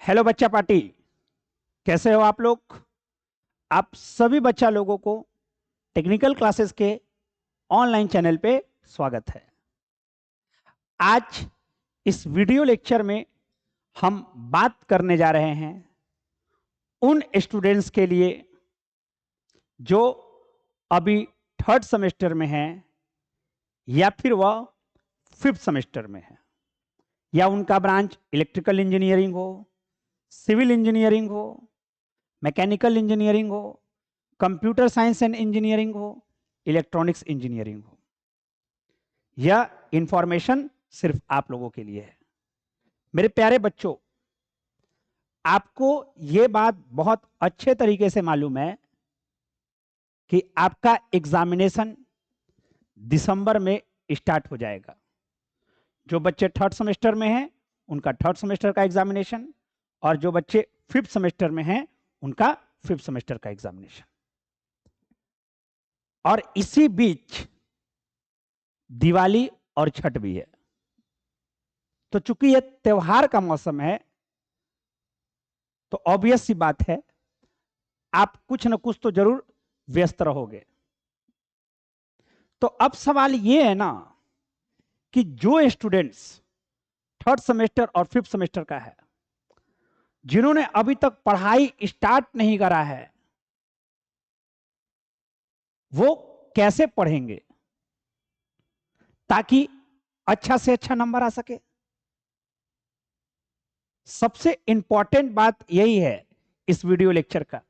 Hello बच्चा party, कैसे हो आप लोग। आप सभी बच्चा लोगों को टेक्निकल क्लासेस के ऑनलाइन चैनल पे स्वागत है। आज इस वीडियो लेक्चर में हम बात करने जा रहे हैं उन स्टूडेंट्स के लिए जो अभी थर्ड सेमेस्टर में हैं या फिर वह फिफ्थ सेमेस्टर में है, या उनका ब्रांच इलेक्ट्रिकल इंजीनियरिंग हो, सिविल इंजीनियरिंग हो, मैकेनिकल इंजीनियरिंग हो, कंप्यूटर साइंस एंड इंजीनियरिंग हो, इलेक्ट्रॉनिक्स इंजीनियरिंग हो। यह इंफॉर्मेशन सिर्फ आप लोगों के लिए है। मेरे प्यारे बच्चों, आपको यह बात बहुत अच्छे तरीके से मालूम है कि आपका एग्जामिनेशन दिसंबर में स्टार्ट हो जाएगा। जो बच्चे थर्ड सेमेस्टर में हैं उनका थर्ड सेमेस्टर का एग्जामिनेशन, और जो बच्चे फिफ्थ सेमेस्टर में हैं उनका फिफ्थ सेमेस्टर का एग्जामिनेशन। और इसी बीच दिवाली और छठ भी है। तो चूंकि यह त्योहार का मौसम है तो ऑब्वियस सी बात है आप कुछ न कुछ तो जरूर व्यस्त रहोगे। तो अब सवाल यह है ना कि जो स्टूडेंट्स थर्ड सेमेस्टर और फिफ्थ सेमेस्टर का है, जिन्होंने अभी तक पढ़ाई स्टार्ट नहीं करा है, वो कैसे पढ़ेंगे ताकि अच्छा से अच्छा नंबर आ सके। सबसे इंपॉर्टेंट बात यही है इस वीडियो लेक्चर का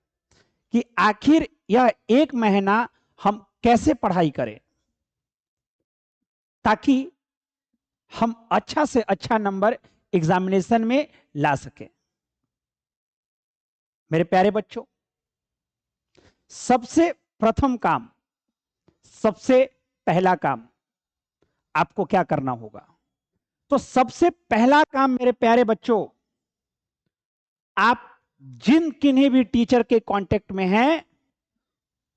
कि आखिर यह एक महीना हम कैसे पढ़ाई करें ताकि हम अच्छा से अच्छा नंबर एग्जामिनेशन में ला सकें। मेरे प्यारे बच्चों, सबसे प्रथम काम, सबसे पहला काम आपको क्या करना होगा। तो सबसे पहला काम मेरे प्यारे बच्चों, आप जिन किन्हीं भी टीचर के कांटेक्ट में हैं,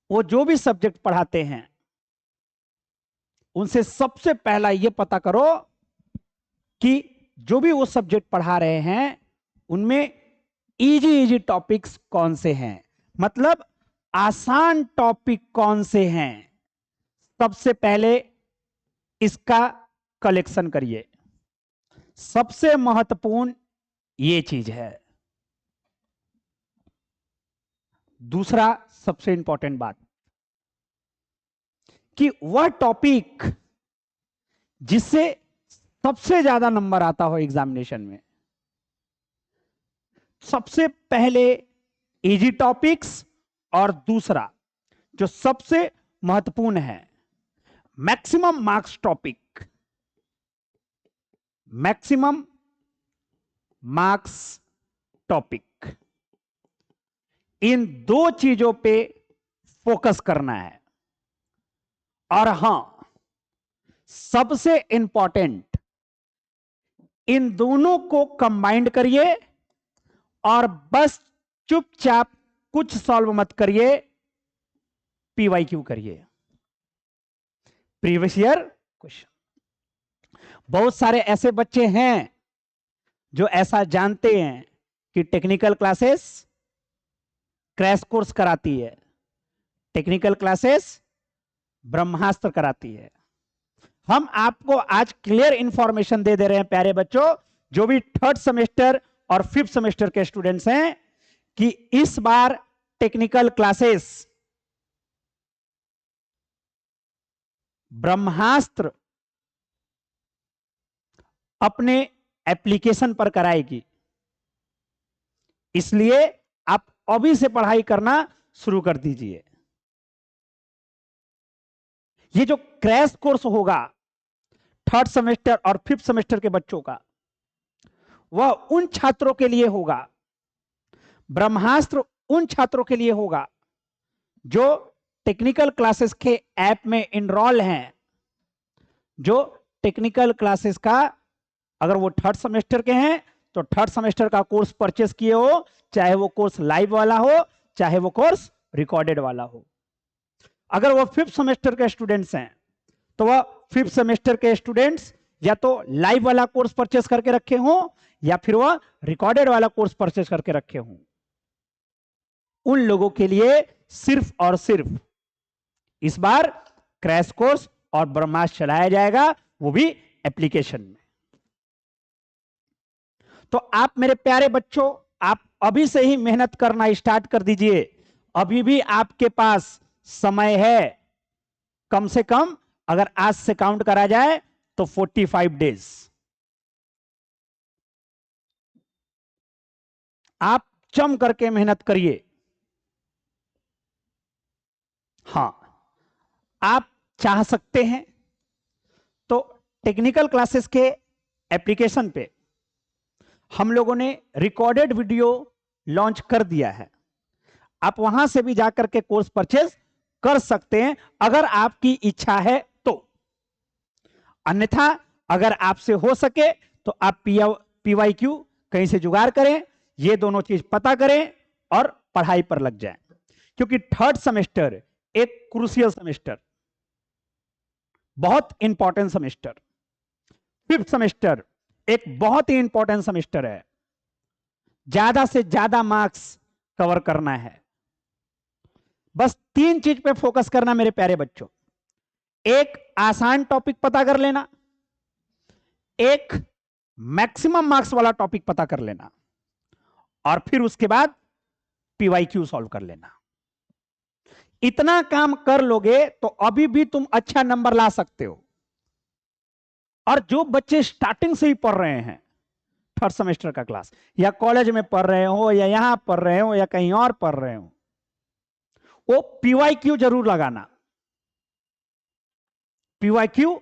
वो जो भी सब्जेक्ट पढ़ाते हैं, उनसे सबसे पहला यह पता करो कि जो भी वो सब्जेक्ट पढ़ा रहे हैं उनमें इजी टॉपिक्स कौन से हैं, मतलब आसान टॉपिक कौन से हैं। सबसे पहले इसका कलेक्शन करिए। सबसे महत्वपूर्ण ये चीज है। दूसरा सबसे इंपॉर्टेंट बात कि वह टॉपिक जिससे सबसे ज्यादा नंबर आता हो एग्जामिनेशन में, सबसे पहले इजी टॉपिक्स, और दूसरा जो सबसे महत्वपूर्ण है maximum marks topic, maximum marks topic. इन दो चीजों पे फोकस करना है। और हां, सबसे इंपॉर्टेंट, इन दोनों को कंबाइंड करिए और बस चुपचाप कुछ सॉल्व मत करिए, पीवाईक्यू करिए, प्रीवियस ईयर क्वेश्चन। बहुत सारे ऐसे बच्चे हैं जो ऐसा जानते हैं कि टेक्निकल क्लासेस क्रैश कोर्स कराती है, टेक्निकल क्लासेस ब्रह्मास्त्र कराती है। हम आपको आज क्लियर इंफॉर्मेशन दे रहे हैं प्यारे बच्चों, जो भी थर्ड सेमेस्टर और फिफ्थ सेमेस्टर के स्टूडेंट्स हैं, कि इस बार टेक्निकल क्लासेस ब्रह्मास्त्र अपने एप्लीकेशन पर कराएगी। इसलिए आप अभी से पढ़ाई करना शुरू कर दीजिए। ये जो क्रैश कोर्स होगा थर्ड सेमेस्टर और फिफ्थ सेमेस्टर के बच्चों का, वह उन छात्रों के लिए होगा, ब्रह्मास्त्र उन छात्रों के लिए होगा जो टेक्निकल क्लासेस के ऐप में इनरोल हैं, जो टेक्निकल क्लासेस का, अगर वो थर्ड सेमेस्टर के हैं तो थर्ड सेमेस्टर का कोर्स परचेस किए हो, चाहे वो कोर्स लाइव वाला हो, चाहे वो कोर्स रिकॉर्डेड वाला हो। अगर वो फिफ्थ सेमेस्टर के स्टूडेंट्स हैं तो वह फिफ्थ सेमेस्टर के स्टूडेंट्स या तो लाइव वाला कोर्स परचेस करके रखे हो या फिर वह रिकॉर्डेड वाला कोर्स परचेस करके रखे हो, उन लोगों के लिए सिर्फ और सिर्फ इस बार क्रैश कोर्स और ब्रह्मास्त्र चलाया जाएगा, वो भी एप्लीकेशन में। तो आप मेरे प्यारे बच्चों, आप अभी से ही मेहनत करना स्टार्ट कर दीजिए। अभी भी आपके पास समय है, कम से कम अगर आज से काउंट करा जाए तो 45 डेज। आप जम करके मेहनत करिए। हां, आप चाह सकते हैं तो टेक्निकल क्लासेस के एप्लीकेशन पे हम लोगों ने रिकॉर्डेड वीडियो लॉन्च कर दिया है। आप वहां से भी जाकर के कोर्स परचेज कर सकते हैं अगर आपकी इच्छा है तो। अन्यथा अगर आपसे हो सके तो आप PYQ कहीं से जुगाड़ करें, ये दोनों चीज पता करें और पढ़ाई पर लग जाएं। क्योंकि थर्ड सेमेस्टर एक क्रूशियल सेमेस्टर, बहुत इंपॉर्टेंट सेमेस्टर, फिफ्थ सेमेस्टर एक बहुत ही इंपॉर्टेंट सेमेस्टर है। ज्यादा से ज्यादा मार्क्स कवर करना है। बस 3 चीज पे फोकस करना मेरे प्यारे बच्चों। एक आसान टॉपिक पता कर लेना, एक मैक्सिमम मार्क्स वाला टॉपिक पता कर लेना, और फिर उसके बाद PYQ सॉल्व कर लेना। इतना काम कर लोगे तो अभी भी तुम अच्छा नंबर ला सकते हो। और जो बच्चे स्टार्टिंग से ही पढ़ रहे हैं थर्ड सेमेस्टर का क्लास, या कॉलेज में पढ़ रहे हो या यहां पढ़ रहे हो या कहीं और पढ़ रहे हो, वो PYQ जरूर लगाना। PYQ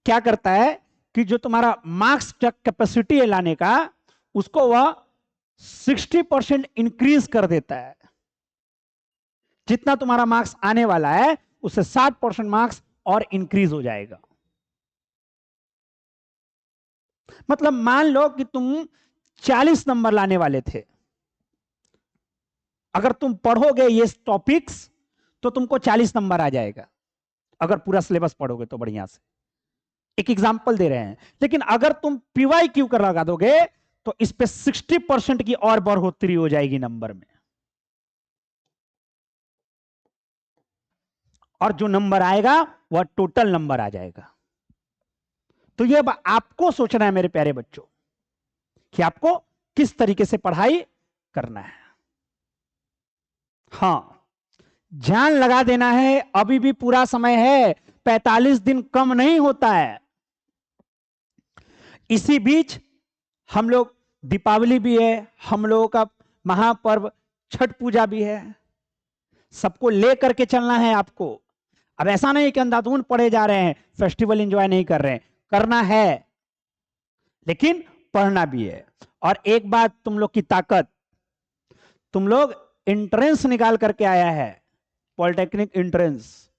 क्या करता है कि जो तुम्हारा मार्क्स कैपेसिटी है लाने का, उसको वह 60% इंक्रीज कर देता है। जितना तुम्हारा मार्क्स आने वाला है उससे 60% मार्क्स और इंक्रीज हो जाएगा। मतलब मान लो कि तुम 40 नंबर लाने वाले थे, अगर तुम पढ़ोगे ये टॉपिक्स तो तुमको 40 नंबर आ जाएगा, अगर पूरा सिलेबस पढ़ोगे तो बढ़िया से। एक एग्जांपल दे रहे हैं। लेकिन अगर तुम PYQ कर लगा दोगे तो इस पे 60% की और बढ़ोतरी हो जाएगी नंबर में, और जो नंबर आएगा वह टोटल नंबर आ जाएगा। तो यह आपको सोचना है मेरे प्यारे बच्चों कि आपको किस तरीके से पढ़ाई करना है। हां, ध्यान लगा देना है, अभी भी पूरा समय है, 45 दिन कम नहीं होता है। इसी बीच हम लोग दीपावली भी है, हम लोगों का महापर्व छठ पूजा भी है, सबको लेकर के चलना है आपको। अब ऐसा नहीं कि अंधाधुंध पढ़े जा रहे हैं, फेस्टिवल एंजॉय नहीं कर रहे हैं, करना है, लेकिन पढ़ना भी है। और एक बात तुम लोग की ताकत, तुम लोग एंट्रेंस निकाल करके आया है, पॉलिटेक्निक एंट्रेंस,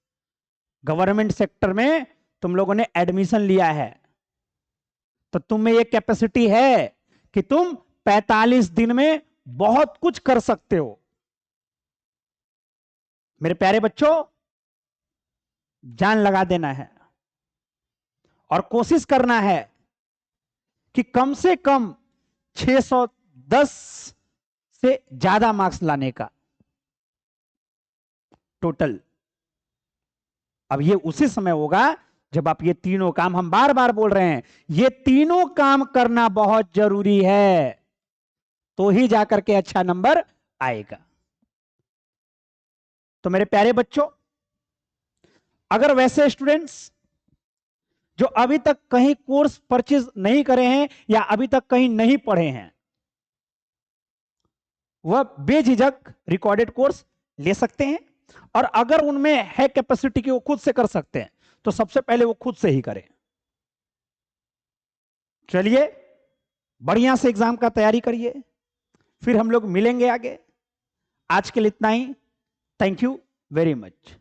गवर्नमेंट सेक्टर में तुम लोगों ने एडमिशन लिया है, तो तुम में ये कैपेसिटी है कि तुम 45 दिन में बहुत कुछ कर सकते हो। मेरे प्यारे बच्चों, जान लगा देना है और कोशिश करना है कि कम से कम 610 से ज्यादा मार्क्स लाने का टोटल। अब ये उसी समय होगा जब आप ये तीनों काम, हम बार बार बोल रहे हैं, ये तीनों काम करना बहुत जरूरी है, तो ही जाकर के अच्छा नंबर आएगा। तो मेरे प्यारे बच्चों, अगर वैसे स्टूडेंट्स जो अभी तक कहीं कोर्स परचेज नहीं करे हैं या अभी तक कहीं नहीं पढ़े हैं, वह बेझिझक रिकॉर्डेड कोर्स ले सकते हैं। और अगर उनमें है कैपेसिटी कि वो खुद से कर सकते हैं, तो सबसे पहले वो खुद से ही करें। चलिए, बढ़िया से एग्जाम का तैयारी करिए, फिर हम लोग मिलेंगे आगे। आज के लिए इतना ही। Thank you very much.